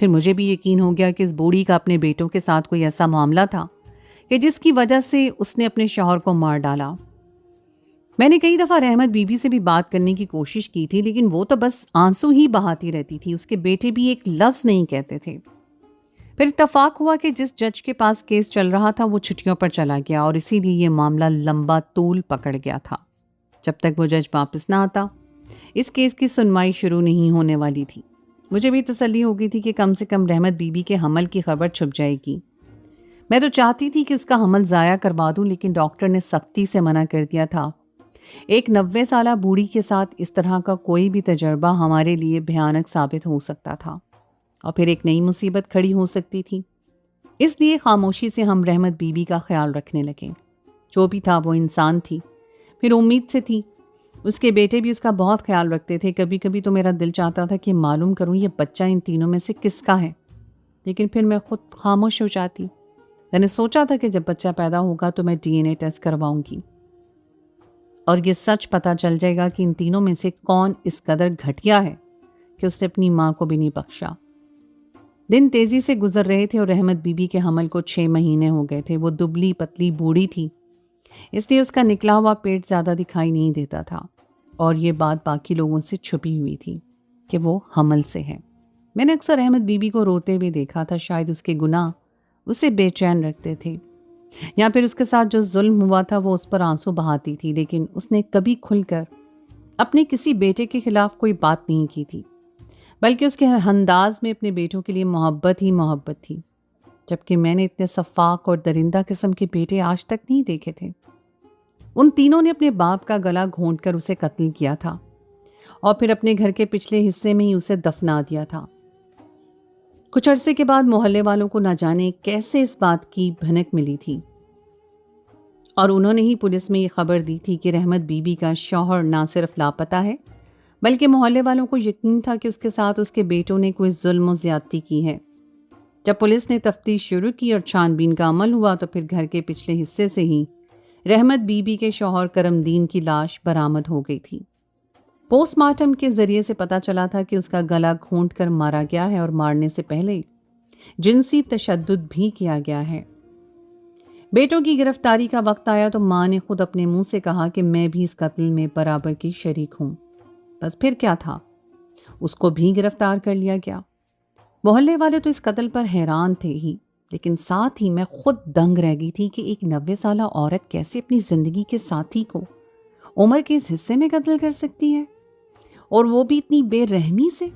پھر مجھے بھی یقین ہو گیا کہ اس بوڑھی کا اپنے بیٹوں کے ساتھ کوئی ایسا معاملہ تھا کہ جس کی وجہ سے اس نے اپنے شوہر کو مار ڈالا۔ میں نے کئی دفعہ رحمت بی بی سے بھی بات کرنے کی کوشش کی تھی، لیکن وہ تو بس آنسو ہی بہاتی رہتی تھی، اس کے بیٹے بھی ایک لفظ نہیں کہتے تھے۔ پھر اتفاق ہوا کہ جس جج کے پاس کیس چل رہا تھا وہ چھٹیوں پر چلا گیا اور اسی لیے یہ معاملہ لمبا طول پکڑ گیا تھا۔ جب تک وہ جج واپس نہ آتا اس کیس کی سنوائی شروع نہیں ہونے والی تھی۔ مجھے بھی تسلی ہو گئی تھی کہ کم سے کم رحمت بی بی کے حمل کی خبر چھپ جائے گی۔ میں تو چاہتی تھی کہ اس کا حمل ضائع کروا دوں، لیکن ڈاکٹر نے سختی سے منع کر دیا تھا۔ ایک 90 سالہ بوڑھی کے ساتھ اس طرح کا کوئی بھی تجربہ ہمارے لیے بھیانک ثابت ہو سکتا تھا اور پھر ایک نئی مصیبت کھڑی ہو سکتی تھی۔ اس لیے خاموشی سے ہم رحمت بی بی کا خیال رکھنے لگے۔ جو بھی تھا وہ انسان تھی، پھر امید سے تھی۔ اس کے بیٹے بھی اس کا بہت خیال رکھتے تھے۔ کبھی کبھی تو میرا دل چاہتا تھا کہ معلوم کروں یہ بچہ ان تینوں میں سے کس کا ہے، لیکن پھر میں خود خاموش ہو جاتی۔ میں نے سوچا تھا کہ جب بچہ پیدا ہوگا تو میں ڈی این اے ٹیسٹ کرواؤں گی اور یہ سچ پتہ چل جائے گا کہ ان تینوں میں سے کون اس قدر گھٹیا ہے کہ اس نے اپنی ماں کو بھی نہیں بخشا۔ دن تیزی سے گزر رہے تھے اور رحمت بی بی کے حمل کو 6 مہینے ہو گئے تھے۔ وہ دبلی پتلی بوڑھی تھی، اس لیے اس کا نکلا ہوا پیٹ زیادہ دکھائی نہیں دیتا تھا اور یہ بات باقی لوگوں سے چھپی ہوئی تھی کہ وہ حمل سے ہے۔ میں نے اکثر رحمت بی بی کو روتے ہوئے دیکھا تھا، شاید اس کے گناہ اسے بے چین رکھتے تھے یا پھر اس کے ساتھ جو ظلم ہوا تھا وہ اس پر آنسو بہاتی تھی، لیکن اس نے کبھی کھل کر اپنے کسی بیٹے کے خلاف کوئی بات نہیں کی تھی، بلکہ اس کے ہر انداز میں اپنے بیٹوں کے لیے محبت ہی محبت تھی، جبکہ میں نے اتنے شفاق اور درندہ قسم کے بیٹے آج تک نہیں دیکھے تھے۔ ان تینوں نے اپنے باپ کا گلا گھونٹ کر اسے قتل کیا تھا اور پھر اپنے گھر کے پچھلے حصے میں ہی اسے دفنا دیا تھا۔ کچھ عرصے کے بعد محلے والوں کو نہ جانے کیسے اس بات کی بھنک ملی تھی اور انہوں نے ہی پولیس میں یہ خبر دی تھی کہ رحمت بی بی کا شوہر نہ صرف لاپتہ ہے، بلکہ محلے والوں کو یقین تھا کہ اس کے ساتھ اس کے بیٹوں نے کوئی ظلم و زیادتی کی ہے۔ جب پولیس نے تفتیش شروع کی اور چھان بین کا عمل ہوا تو پھر گھر کے پچھلے حصے سے ہی رحمت بی بی کے شوہر کرم دین کی لاش برآمد ہو گئی تھی۔ پوسٹ مارٹم کے ذریعے سے پتہ چلا تھا کہ اس کا گلا گھونٹ کر مارا گیا ہے اور مارنے سے پہلے جنسی تشدد بھی کیا گیا ہے۔ بیٹوں کی گرفتاری کا وقت آیا تو ماں نے خود اپنے منہ سے کہا کہ میں بھی اس قتل میں برابر کی شریک ہوں۔ بس پھر کیا تھا، اس کو بھی گرفتار کر لیا گیا۔ محلے والے تو اس قتل پر حیران تھے ہی، لیکن ساتھ ہی میں خود دنگ رہ گئی تھی کہ ایک 90 سالہ عورت کیسے اپنی زندگی کے ساتھی کو عمر کے اس حصے میں قتل کر سکتی ہے، اور وہ بھی اتنی بے رحمی سے۔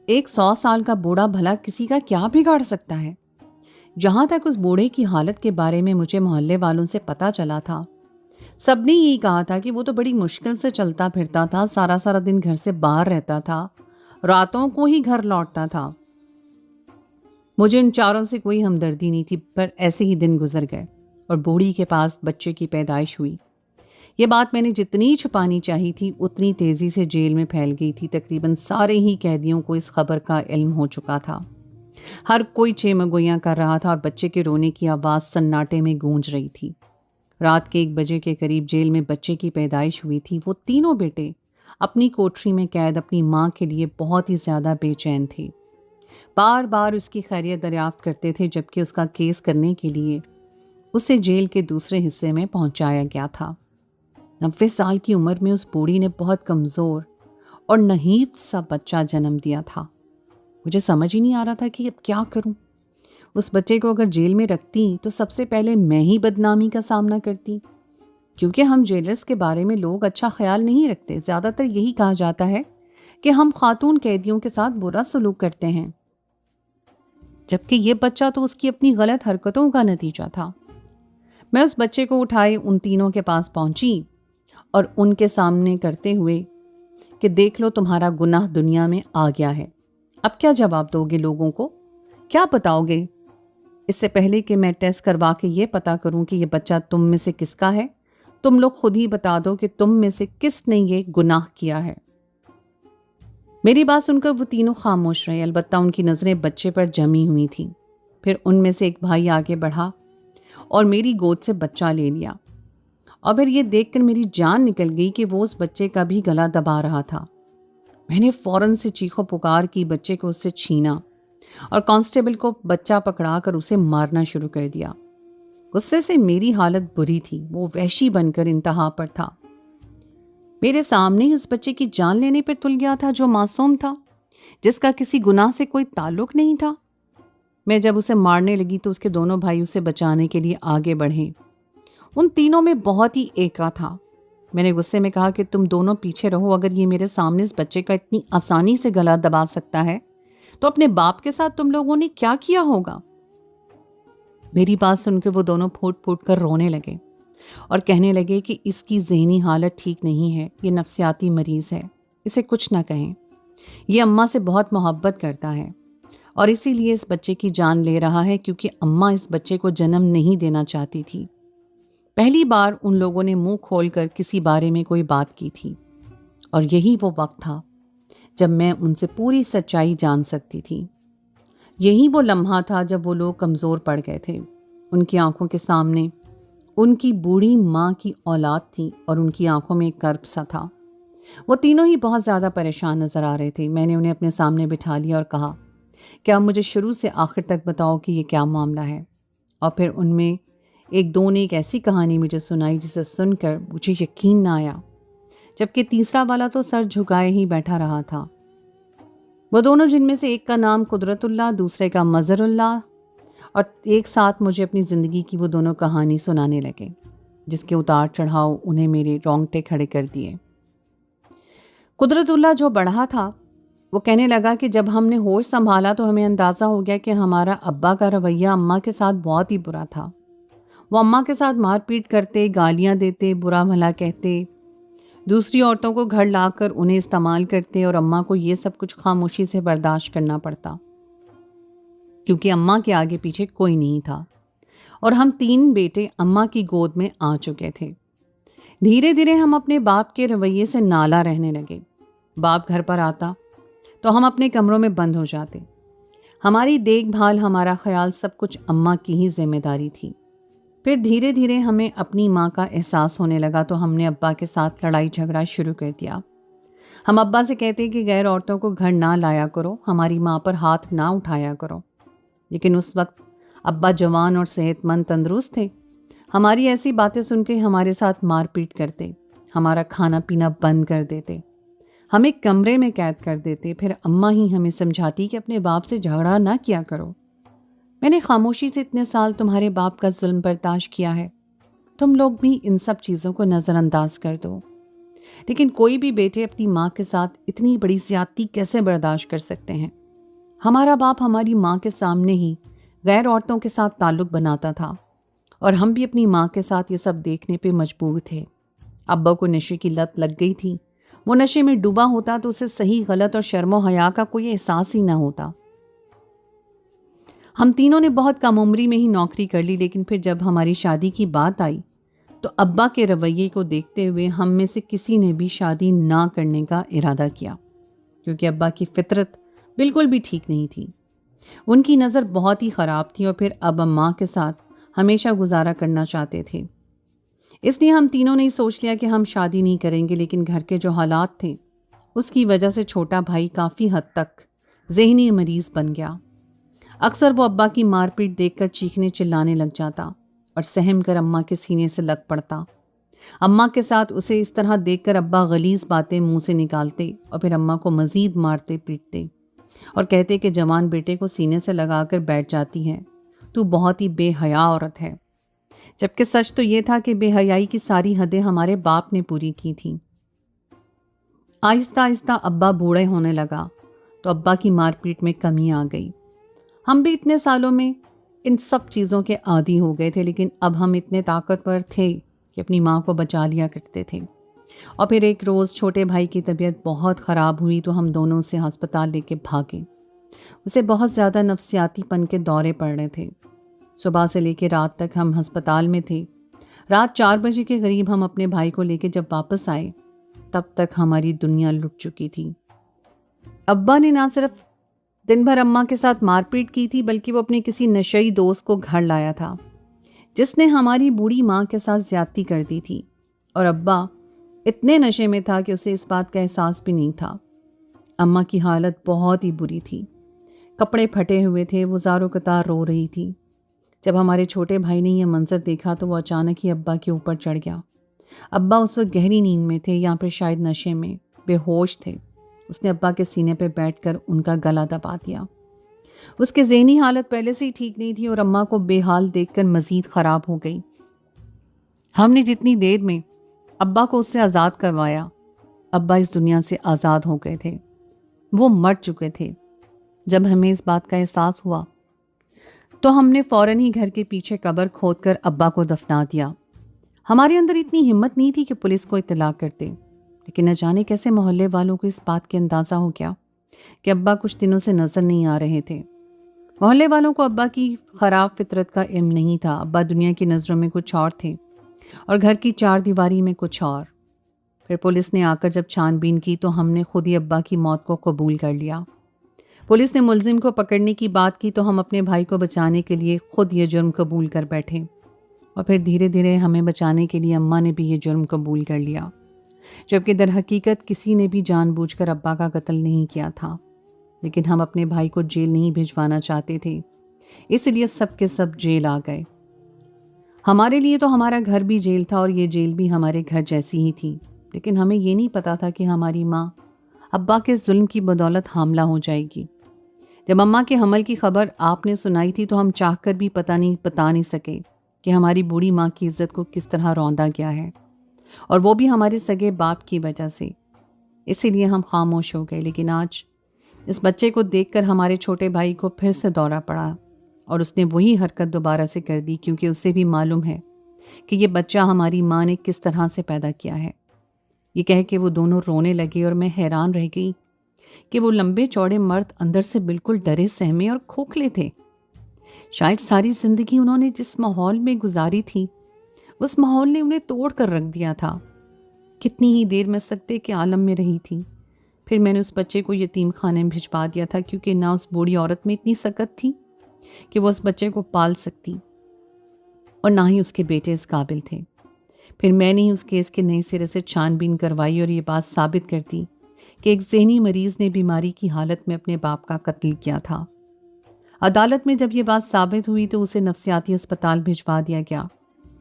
ایک 100 سال کا بوڑھا بھلا کسی کا کیا بگاڑ سکتا ہے؟ جہاں تک اس بوڑھے کی حالت کے بارے میں مجھے محلے والوں سے پتہ چلا تھا، سب نے یہی کہا تھا کہ وہ تو بڑی مشکل سے چلتا پھرتا تھا، سارا دن گھر سے باہر رہتا تھا، راتوں کو ہی گھر لوٹتا تھا۔ مجھے ان چاروں سے کوئی ہمدردی نہیں تھی، پر ایسے ہی دن گزر گئے اور بوڑھی کے پاس بچے کی پیدائش ہوئی۔ یہ بات میں نے جتنی چھپانی چاہی تھی اتنی تیزی سے جیل میں پھیل گئی تھی۔ تقریباً سارے ہی قیدیوں کو اس خبر کا علم ہو چکا تھا۔ ہر کوئی چیمگوئیاں کر رہا تھا اور بچے کے رونے کی آواز سناٹے میں گونج رہی تھی۔ رات کے 1 بجے کے قریب جیل میں بچے کی پیدائش ہوئی تھی۔ وہ تینوں بیٹے اپنی کوٹری میں قید اپنی ماں کے لیے بہت ہی زیادہ بے چین تھے، بار بار اس کی خیریت دریافت کرتے تھے، جبکہ اس کا کیس کرنے کے لیے اسے جیل کے دوسرے حصے میں پہنچایا گیا تھا۔ 90 سال کی عمر میں اس بوڑھی نے بہت کمزور اور نحیف سا بچہ جنم دیا تھا۔ مجھے سمجھ ہی نہیں آ رہا تھا کہ اب کیا کروں۔ اس بچے کو اگر جیل میں رکھتی تو سب سے پہلے میں ہی بدنامی کا سامنا کرتی، کیونکہ ہم جیلرز کے بارے میں لوگ اچھا خیال نہیں رکھتے۔ زیادہ تر یہی کہا جاتا ہے کہ ہم خاتون قیدیوں کے ساتھ برا سلوک کرتے ہیں، جبکہ یہ بچہ تو اس کی اپنی غلط حرکتوں کا نتیجہ تھا۔ میں اس بچے کو اٹھائے ان تینوں کے پاس پہنچی اور ان کے سامنے کرتے ہوئے کہ دیکھ لو تمہارا گناہ دنیا میں آ گیا ہے، اب کیا جواب دو گے لوگوں کو، کیا بتاؤ گے؟ اس سے پہلے کہ میں ٹیسٹ کروا کے یہ پتا کروں کہ یہ بچہ تم میں سے کس کا ہے، تم لوگ خود ہی بتا دو کہ تم میں سے کس نے یہ گناہ کیا ہے۔ میری بات سن کر وہ تینوں خاموش رہے، البتہ ان کی نظریں بچے پر جمی ہوئی تھیں۔ پھر ان میں سے ایک بھائی آگے بڑھا اور میری گود سے بچہ لے لیا، اور پھر یہ دیکھ کر میری جان نکل گئی کہ وہ اس بچے کا بھی گلا دبا رہا تھا۔ میں نے فوراً سے چیخو پکار کی، بچے کو اس سے چھینا اور کانسٹیبل کو بچہ پکڑا کر اسے مارنا شروع کر دیا۔ غصے سے میری حالت بری تھی، وہ وحشی بن کر انتہا پر تھا۔ میرے سامنے ہی اس بچے کی جان لینے پر تل گیا تھا جو معصوم تھا، جس کا کسی گناہ سے کوئی تعلق نہیں تھا۔ میں جب اسے مارنے لگی تو اس کے دونوں بھائی اسے بچانے کے لیے آگے بڑھے۔ ان تینوں میں بہت ہی ایکا تھا۔ میں نے غصے میں کہا کہ تم دونوں پیچھے رہو، اگر یہ میرے سامنے اس بچے کا اتنی آسانی سے گلا دبا سکتا ہے تو اپنے باپ کے ساتھ تم لوگوں نے کیا کیا ہوگا؟ میری بات سن کے وہ دونوں پھوٹ پھوٹ کر رونے لگے اور کہنے لگے کہ اس کی ذہنی حالت ٹھیک نہیں ہے، یہ نفسیاتی مریض ہے، اسے کچھ نہ کہیں، یہ اماں سے بہت محبت کرتا ہے اور اسی لیے اس بچے کی جان لے رہا ہے، کیونکہ اماں اس بچے کو جنم نہیں دینا چاہتی تھی۔ پہلی بار ان لوگوں نے منہ کھول کر کسی بارے میں کوئی بات کی تھی، اور یہی وہ وقت تھا جب میں ان سے پوری سچائی جان سکتی تھی۔ یہی وہ لمحہ تھا جب وہ لوگ کمزور پڑ گئے تھے۔ ان کی آنکھوں کے سامنے ان کی بوڑھی ماں کی اولاد تھی اور ان کی آنکھوں میں ایک کرب سا تھا۔ وہ تینوں ہی بہت زیادہ پریشان نظر آ رہے تھے۔ میں نے انہیں اپنے سامنے بٹھا لیا اور کہا کہ اب مجھے شروع سے آخر تک بتاؤ کہ یہ کیا معاملہ ہے۔ اور پھر ان میں ایک دو نے ایک ایسی کہانی مجھے سنائی جسے سن کر مجھے یقین نہ آیا، جبکہ تیسرا والا تو سر جھکائے ہی بیٹھا رہا تھا۔ وہ دونوں، جن میں سے ایک کا نام قدرت اللہ، دوسرے کا مظہر اللہ، اور ایک ساتھ مجھے اپنی زندگی کی وہ دونوں کہانی سنانے لگے، جس کے اتار چڑھاؤ انہیں میرے رونگٹے کھڑے کر دیے۔ قدرت اللہ جو بڑھا تھا وہ کہنے لگا کہ جب ہم نے ہوش سنبھالا تو ہمیں اندازہ ہو گیا کہ ہمارا ابا کا رویہ اماں کے ساتھ بہت ہی برا تھا۔ وہ اماں کے ساتھ مار پیٹ کرتے، گالیاں دیتے، برا بھلا کہتے، دوسری عورتوں کو گھر لا کر انہیں استعمال کرتے، اور اماں کو یہ سب کچھ خاموشی سے برداشت کرنا پڑتا، کیونکہ اماں کے آگے پیچھے کوئی نہیں تھا، اور ہم تین بیٹے اماں کی گود میں آ چکے تھے۔ دھیرے دھیرے ہم اپنے باپ کے رویے سے نالا رہنے لگے۔ باپ گھر پر آتا تو ہم اپنے کمروں میں بند ہو جاتے۔ ہماری دیکھ بھال، ہمارا خیال، سب کچھ اماں کی ہی ذمہ داری تھی۔ پھر دھیرے دھیرے ہمیں اپنی ماں کا احساس ہونے لگا تو ہم نے ابا کے ساتھ لڑائی جھگڑا شروع کر دیا۔ ہم ابا سے کہتے کہ غیر عورتوں کو گھر نہ لایا کرو، ہماری ماں پر ہاتھ نہ اٹھایا کرو، لیکن اس وقت ابا جوان اور صحت مند تندرست تھے۔ ہماری ایسی باتیں سن کے ہمارے ساتھ مار پیٹ کرتے، ہمارا کھانا پینا بند کر دیتے، ہمیں کمرے میں قید کر دیتے۔ پھر اماں ہی ہمیں سمجھاتی کہ اپنے باپ سے جھگڑا نہ کیا کرو۔ میں نے خاموشی سے اتنے سال تمہارے باپ کا ظلم برداشت کیا ہے، تم لوگ بھی ان سب چیزوں کو نظر انداز کر دو، لیکن کوئی بھی بیٹے اپنی ماں کے ساتھ اتنی بڑی زیادتی کیسے برداشت کر سکتے ہیں؟ ہمارا باپ ہماری ماں کے سامنے ہی غیر عورتوں کے ساتھ تعلق بناتا تھا، اور ہم بھی اپنی ماں کے ساتھ یہ سب دیکھنے پہ مجبور تھے۔ ابا کو نشے کی لت لگ گئی تھی، وہ نشے میں ڈوبا ہوتا تو اسے صحیح غلط اور شرم و حیا کا کوئی احساس ہی نہ ہوتا۔ ہم تینوں نے بہت کم عمری میں ہی نوکری کر لی، لیکن پھر جب ہماری شادی کی بات آئی تو ابا کے رویے کو دیکھتے ہوئے ہم میں سے کسی نے بھی شادی نہ کرنے کا ارادہ کیا، کیونکہ ابا کی فطرت بالکل بھی ٹھیک نہیں تھی۔ ان کی نظر بہت ہی خراب تھی، اور پھر اب اماں کے ساتھ ہمیشہ گزارا کرنا چاہتے تھے۔ اس لیے ہم تینوں نے سوچ لیا کہ ہم شادی نہیں کریں گے، لیکن گھر کے جو حالات تھے اس کی وجہ سے چھوٹا بھائی کافی حد تک ذہنی مریض بن گیا۔ اکثر وہ ابا کی مار پیٹ دیکھ کر چیخنے چلانے لگ جاتا اور سہم کر اماں کے سینے سے لگ پڑتا۔ اماں کے ساتھ اسے اس طرح دیکھ کر ابا غلیظ باتیں منہ سے نکالتے اور پھر اماں کو مزید مارتے پیٹتے اور کہتے کہ جوان بیٹے کو سینے سے لگا کر بیٹھ جاتی ہے، تو بہت ہی بے حیا عورت ہے، جبکہ سچ تو یہ تھا کہ بے حیائی کی ساری حدیں ہمارے باپ نے پوری کی تھیں۔ آہستہ آہستہ ابا بوڑھے ہونے لگا تو ابا کی مار پیٹ میں کمی آ گئی۔ ہم بھی اتنے سالوں میں ان سب چیزوں کے عادی ہو گئے تھے، لیکن اب ہم اتنے طاقتور تھے کہ اپنی ماں کو بچا لیا کرتے تھے۔ اور پھر ایک روز چھوٹے بھائی کی طبیعت بہت خراب ہوئی تو ہم دونوں اسے ہسپتال لے کے بھاگے۔ اسے بہت زیادہ نفسیاتی پن کے دورے پڑ رہے تھے۔ صبح سے لے کے رات تک ہم ہسپتال میں تھے۔ رات 4 بجے کے قریب ہم اپنے بھائی کو لے کے جب واپس آئے تب تک ہماری دنیا لٹ چکی تھی۔ ابا نے نہ صرف دن بھر اماں کے ساتھ مار پیٹ کی تھی، بلکہ وہ اپنے کسی نشئی دوست کو گھر لایا تھا جس نے ہماری بوڑھی ماں کے ساتھ زیادتی کر دی تھی، اور ابا اتنے نشے میں تھا کہ اسے اس بات کا احساس بھی نہیں تھا۔ اماں کی حالت بہت ہی بری تھی۔ کپڑے پھٹے ہوئے تھے، وہ زاروں قطار رو رہی تھی۔ جب ہمارے چھوٹے بھائی نے یہ منظر دیکھا تو وہ اچانک ہی ابا کے اوپر چڑھ گیا۔ ابا اس وقت گہری نیند میں تھے یا پھر شاید نشے میں، بے ہوش تھے۔ اس نے ابا کے سینے پہ بیٹھ کر ان کا گلا دبا دیا۔ اس کی ذہنی حالت پہلے سے ہی ٹھیک نہیں تھی اور اماں کو بے حال دیکھ کر مزید خراب ہو گئی۔ ہم نے جتنی دیر میں ابا کو اس سے آزاد کروایا، ابا اس دنیا سے آزاد ہو گئے تھے، وہ مر چکے تھے۔ جب ہمیں اس بات کا احساس ہوا تو ہم نے فوراً ہی گھر کے پیچھے قبر کھود کر ابا کو دفنا دیا۔ ہمارے اندر اتنی ہمت نہیں تھی کہ پولیس کو اطلاع کرتے، لیکن نہ جانے کیسے محلے والوں کو اس بات کے اندازہ ہو گیا کہ ابا کچھ دنوں سے نظر نہیں آ رہے تھے۔ محلے والوں کو ابا کی خراب فطرت کا علم نہیں تھا۔ ابا دنیا کی نظروں میں کچھ اور تھے اور گھر کی چار دیواری میں کچھ اور۔ پھر پولیس نے آ کر جب چھان بین کی تو ہم نے خود ہی ابا کی موت کو قبول کر لیا۔ پولیس نے ملزم کو پکڑنے کی بات کی تو ہم اپنے بھائی کو بچانے کے لیے خود یہ جرم قبول کر بیٹھے، اور پھر دھیرے دھیرے ہمیں بچانے کے لیے اماں نے بھی یہ جرم قبول کر لیا، جبکہ در حقیقت کسی نے بھی جان بوجھ کر ابا کا قتل نہیں کیا تھا، لیکن ہم اپنے بھائی کو جیل نہیں بھجوانا چاہتے تھے، اس لیے سب کے سب جیل آ گئے۔ ہمارے لیے تو ہمارا گھر بھی جیل تھا اور یہ جیل بھی ہمارے گھر جیسی ہی تھی، لیکن ہمیں یہ نہیں پتا تھا کہ ہماری ماں ابا کے ظلم کی بدولت حاملہ ہو جائے گی۔ جب اماں کے حمل کی خبر آپ نے سنائی تھی تو ہم چاہ کر بھی بتا نہیں سکے کہ ہماری بوڑھی ماں کی عزت کو کس طرح روندا گیا ہے، اور وہ بھی ہمارے سگے باپ کی وجہ سے۔ اسی لیے ہم خاموش ہو گئے، لیکن آج اس بچے کو دیکھ کر ہمارے چھوٹے بھائی کو پھر سے دورہ پڑا، اور اس نے وہی حرکت دوبارہ سے کر دی، کیونکہ اسے بھی معلوم ہے کہ یہ بچہ ہماری ماں نے کس طرح سے پیدا کیا ہے۔ یہ کہہ کے وہ دونوں رونے لگے اور میں حیران رہ گئی کہ وہ لمبے چوڑے مرد اندر سے بالکل ڈرے سہمے اور کھوکھلے تھے۔ شاید ساری زندگی انہوں نے جس ماحول میں گزاری تھی، اس ماحول نے انہیں توڑ کر رکھ دیا تھا۔ کتنی ہی دیر میں سکتے کے عالم میں رہی تھی، پھر میں نے اس بچے کو یتیم خانے میں بھجوا دیا تھا، کیونکہ نہ اس بوڑھی عورت میں اتنی سکت تھی کہ وہ اس بچے کو پال سکتی، اور نہ ہی اس کے بیٹے اس قابل تھے۔ پھر میں نے ہی اس کیس کے نئے سرے سے چھان بین کروائی اور یہ بات ثابت کر دی کہ ایک ذہنی مریض نے بیماری کی حالت میں اپنے باپ کا قتل کیا تھا۔ عدالت میں جب یہ بات ثابت ہوئی تو اسے نفسیاتی اسپتال بھجوا دیا گیا،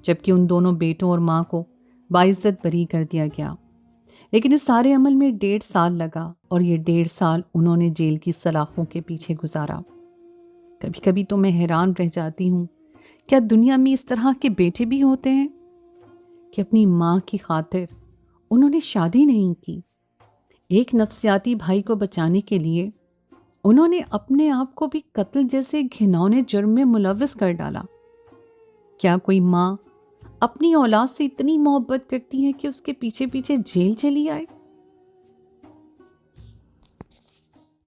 جبکہ ان دونوں بیٹوں اور ماں کو باعزت بری کر دیا گیا۔ لیکن اس سارے عمل میں 1.5 سال لگا، اور یہ 1.5 سال انہوں نے جیل کی سلاخوں کے پیچھے گزارا۔ کبھی کبھی تو میں حیران رہ جاتی ہوں، کیا دنیا میں اس طرح کے بیٹے بھی ہوتے ہیں کہ اپنی ماں کی خاطر انہوں نے شادی نہیں کی، ایک نفسیاتی بھائی کو بچانے کے لیے انہوں نے اپنے آپ کو بھی قتل جیسے گھناؤنے جرم میں ملوث کر ڈالا۔ کیا کوئی ماں اپنی اولاد سے اتنی محبت کرتی ہے کہ اس کے پیچھے پیچھے جیل چلی آئے؟